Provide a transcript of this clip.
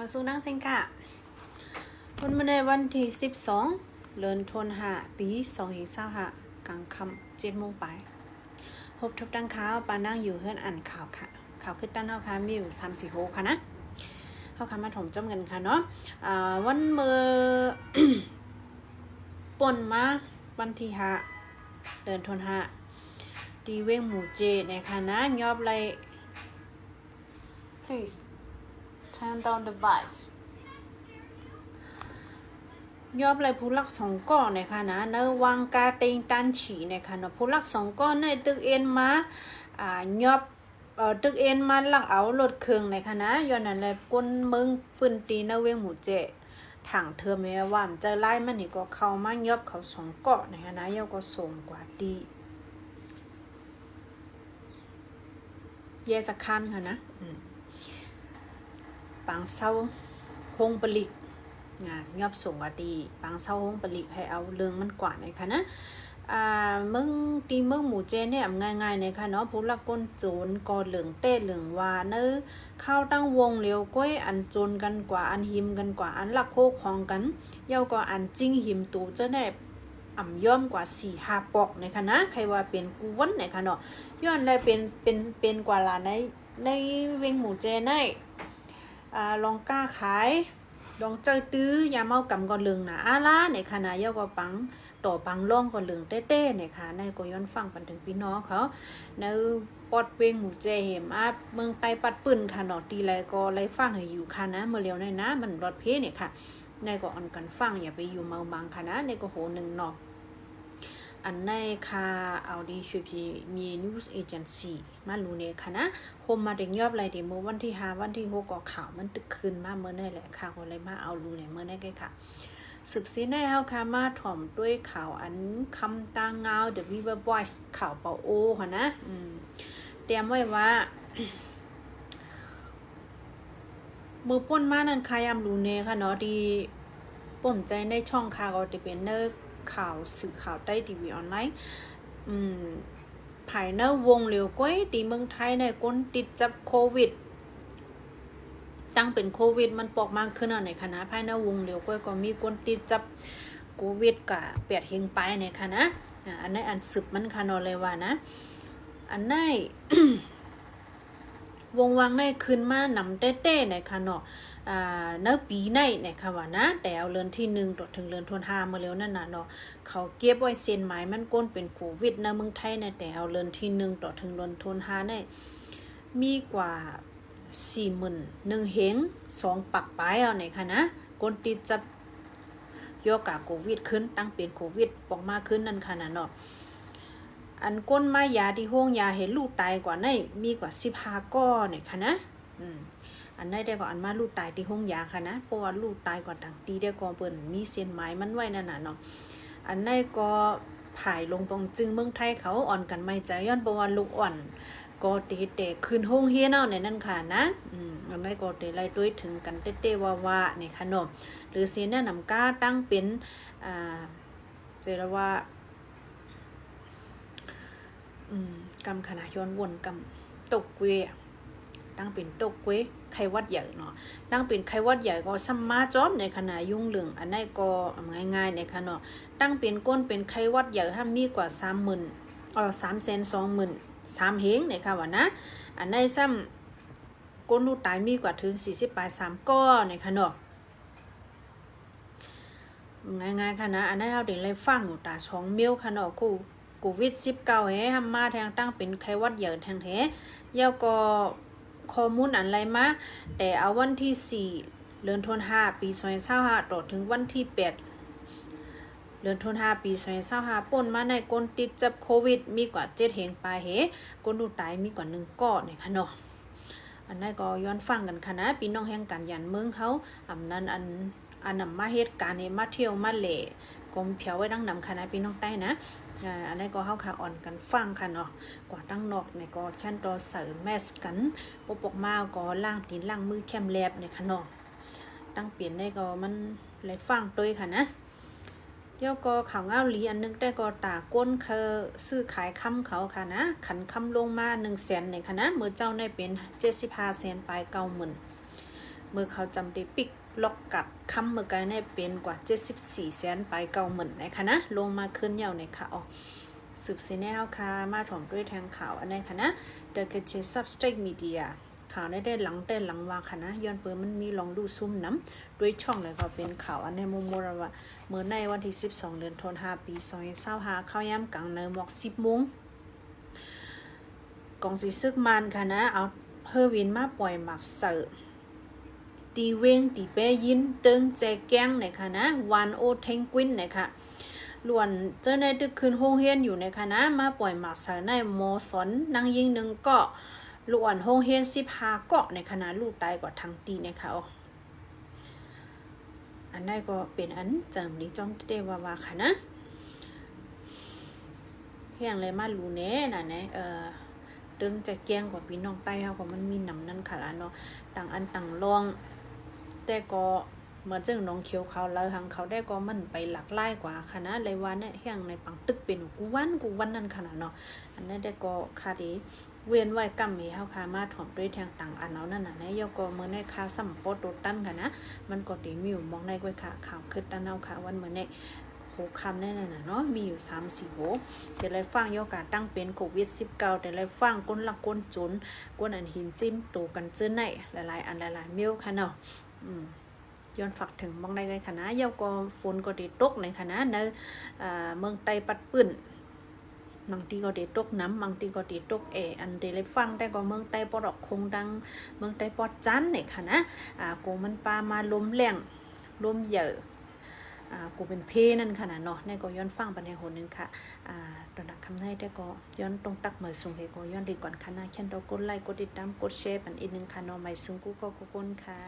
มาสู่นั่งเซ็งค่ะวันมาในวันที่12เดือนธันวาคมปี2025กลางค่ำ7 โมงไปพบทุกดังข่าวปานั่งอยู่เพื่อนอ่านข่าวค่ะข่าวขึ้นด้านเฮาค่ะมีอยู่3-4 โหค่ะนะเฮาค่ะมาถมจ้ำกันค่ะเนาะวันเมื่อ ป่นมาวันที่5เดือนธันวาคมตีเว้งหมู่เจนะคะนะยอบไร please turn down the voice ยอบไรผู้ลักสองก้อนนะคะนะเนวังกาเตงตันฉีนะคะเนาะผู้ลักสองก้อนในตึกเอ็นมายอบตึกเอ็นมาลักเอารถเครื่องนะคะนะย้อนนั้นเลยก้นเมืองปืนตีนเวงหมู่เจถังเธอแม้ว่ามันจะไล่มันนี่ก็เข้ามายอบเขาสองเกาะนะคะนะยอบก็ส่งกว่าดีแยสักคันค่ะนะปังเศร้าโฮงปลิกยอบส่งว่าดีปังเศร้าโฮงปลิกให้เอาเรื่องมันกว่านะคะนะเมืองตีเมืองหมู่เจเนี่ยง่ายๆนะคะเนาะผู้ลักก้นโจรกอเหลืองเต้เหลืองวาเนื้อเข้าตั้งวงเลี้ยวก้อยอันโจรกันกว่าอันหิมกันกว่าอันลักโคของกันเย้าก็อันจริงหิมตูจะได้ย่อมกว่า4-5 ปอกนะคะนะใครว่าเป็นกูวันนะคะเนาะย้อนได้เป็นกว่าล่ะในเวงหมู่เจในลองกล้าขายลองเจอตื้อยาเมากำก่อนเหลืองนะล่ะในขณะเย้าก็ปังต่อปังล่องก่อนเหลืองเต้ๆเนี่ยค่ะในก็ย้อนฟังปันถึงพี่น้องเขาในปอดเวงหมู่เจเห็มเมืองไปปัดปืนค่ะเนาะตีไรก็ไรฟังให้อยู่ค่ะนะเมื่อเร็วในนะมันรถเพเนี่ยค่ะในก็อ่อนกันฟังอย่าไปอยู่เมาบังค่ะนะในก็โหหนึ่งเนาะอันในค่ะเอาดีช่วยพี่มีนิวส์เอเจนซี่มารู้เนี่ยค่ะนะโฮมมาเด็กยอบอะไรเดี๋ยวเมื่อวันที่5วันที่6ก็ข่าวมันตึกคืนมาเมื่อนั่นแหละค่ะคนอะไรมาเอารู้เนี่ยเมื่อนั่นแค่ค่ะสืบซีในเฮาค่ะมาถ่อมด้วยข่าวอันคำตางเงา The River Boys ข่าวเปาโอค่ะนะเตรียมไว้ว่ามือป่นมานั่นใครยำรู้เนี่ยค่ะเนาะดีป่นใจในช่องข่าวก็จะเป็นเนอข่าวสื่อข่าวใต้ทีวีออนไลน์ภายในวงเหลียวก้อยตีเมืองไทยในคนติดจับโควิดตั้งเป็นโควิดมันปอกมากขึ้นในคณะภายในวงเหลียวก้อยก็มีคนติดจับโควิดกับเปียดเฮงไปในคณะอันนี้อันสืบมันคานอเลยว่านะอันนี้ วงวังในคืนมานำเต้ๆในค่ะเนาะเนื้อปีในค่ะว่านะแต่เอาเรือนที่1ต่อถึงเรือนทวน5มาแล้วนั่นน่ะเนาะเขาเก็บไว้เซ็นหมายมันก้นเป็นโควิดในเมืองไทยในแต่เอาเรือนที่1ต่อถึงเรือนทวน5ในมีกว่า41,000เฮง2ปักปลายเอาในค่ะนะก้นติดจับโยกาโควิดขึ้นตั้งเป็นโควิดปอกมาขึ้นนั่นค่ะนะเนาะอันก้นไม้ยาที่ห้องยาเห็นลูกตายกว่าในมีกว่า15 ก้อนเนี่ยค่ะนะอันได้ได้กว่าอันมาลูกตายที่ห้องยาค่ะนะเพราะว่าลูกตายกว่าต่างตีได้ก็เปิ้นมีเส้นไม้มันไว้นั่นน่ะเนาะอันได้ก็ผายลงตรงจึงเมืองไทยเขาอ่อนกันไม่ใจย้อนเพราะว่าลูกอ่อนก็เตะคืนห้องเฮียนเอาในนั่นค่ะนะอันได้ก็เตะไล่ด้วยถึงกันเตะว่าเนี่ยค่ะเนาะหรือเสียนนำก้าตั้งเป็นเรียกว่ากำขนาดย้อนวนกำตกเวตั้งเป็นตกเวไข้วัดใหญ่เนาะตั้งเป็นไข้วัดใหญ่ก็ซัมมาจอมในขณะยุ่งเหลืองอันนี้ก็ง่ายๆในขณะตั้งเป็นก้นเป็นไข้วัดใหญ่ห้ามมีกว่า320,000 3เฮงในค่ะว่านะอันนี้ซ้ำก้นลูกตายมีกว่าถึง40-3 ก้อในขณะง่ายๆค่ะนะอันนี้เราเด็กเลยฟังอยู่ตา2 เมลค่ะเนาะโควิด19แฮมมาแทงตั้งเป็นไข้หวัดใหญ่แทงแท้ยาวก็ข้อมูลอะไรมาแต่เอาวันที่4เดือนธันวาคมปี2025ต่อถึงวันที่8เดือนธันวาคมปี2025ป่นมาในคนติดจับโควิดมีกว่า7เฮงปลายเฮคนดูตายมีกว่า1 ก้อนเนี่ยค่ะเนาะอันนั้นก็ย้อนฟังกันค่ะนะพี่น้องแห่งการยันเมืองเขานั้นอันนำมาเหตุการณ์นี้มาเที่ยวมาเล่กลมเพียวไว้ดังนำค่ะนะพี่น้องใต้นะอันนี้ก็เข้าขาอ่อนกันฟังค่ะเนาะกว่าตั้งนอกในก็แค่นรอเสริมแมสกันปกมาก็ล่างตีนล่างมือแคมแลบเนี่ยค่ะเนาะตั้งเปลี่ยนได้ก็มันเลยฟังด้วยค่ะนะเดี๋ยวก็ข่าวเงาหลีอันนึงได้ก็ตาก้นคือซื้อขายคำเขาค่ะนะขันคำลงมา100,000เนี่ยค่ะนะเมื่อเจ้าได้เป็น75 แสนปลาย90,000 เมื่อเขาจำได้ปิกล็อกกัดคำเมื่อไกลเนี่ยเป็นกว่า74แสนไป90,000นะคะนะลงมาขึ้นยาวในค่ะอ๋อสืบเสแนวค่ะมาถ่อมด้วยแทงข่าวอันนี้ค่ะนะเดอะเกจซับสเต็กมีเดียข่าวได้หลังเต้นหลังว่าค่ะนะย้อนเปิดมันมีลองดูซุ่มน้ำด้วยช่องเลยก็เป็นข่าวอันในมุมมองว่าเมื่อในวันที่12เดือนธันวาคมปี2025เข้าย่ำกลางในหมอก10 โมงกองสีซึกมันค่ะนะเอาเฮอร์วินมาปล่อยหมักเสิร์ตีเวงตีเปยินเติงแจแก้งนะคะนะวันโอเทงกวินนะคะล้วนเจ้าในตึกคืนโรงเรียนอยู่นะคะนะมาปล่อยหมักเสิร์ในโมสอนนางยิงหนึ่งก็ล้วนโรงเรียน15เกาะในคณะลูกตายกว่าทั้งตีนะคะอันนั้นก็เป็นอันจำนี้จ้องเตว่าค่ะนะเพียงเลยมารู้เน่น่ะเนี่ยตึงจะแกงกว่าพี่น้องใต้เขาก็มันมีน้ำนั่นค่ะเนาะต่างอันต่างลองแต่ก็เมื่อเจ้าน้องเขียวเขาเลยหังเขาได้ก็มันไปหลักไล่กว่าค่ะนะเลยว่าเนี่ยเฮียงในปังตึกเป็นกูวันนั่นค่ะเนาะอันนั้นได้ก็คาดีเวียนไว้กำมีเฮาคามาถ่อมด้วยแทงต่างอันเอานั่นน่ะนะยก็เมื่อในคาสัมปอโตตันค่ะนะมันก็ตีมีอยู่มองในไว้ค่ะข่าวคือตันเอาค่ะวันเมื่อในโหคำแน่ๆน่ะเนาะมีอยู่3-4โหเดี๋ยวเลยฟังยกาตั้งเป็นโควิด19เดี๋ยวเลยฟังก้นละก้นจุนก้นอันหินจิ้มตูกันซื้อไหนหลายๆอันหลายๆมิ้วค่ะเนาะย้อนฝากถึงมองได้เลยค่ะนะเยาก็ฝนก็ได้ตกในค่ะนะในเมืองไต้ปัดปื้นบางทีก็ได้ตกน้ำบางทีก็ได้ตกอันเดเลยฟังได้ก็เมืองไต้ปอดอกคงดังเมืองไต้ปอดจันเนี่ยค่ะนะกูมันปลามาลมแรงลมเยอะกูเป็นเพนั่นค่ะนะเนาะในก็ย้อนฟังไปในหนนึงค่ะตอนนักคำให้ได้ก็ย้อนตรงตักเหมือนสูงเฮก็ย้อนดีก่อนค่ะนะแค่เรากดไลค์กดติดตามกดแชร์ปันอีกนึงค่ะเนาะไม่สูงกูก็กดค่ะ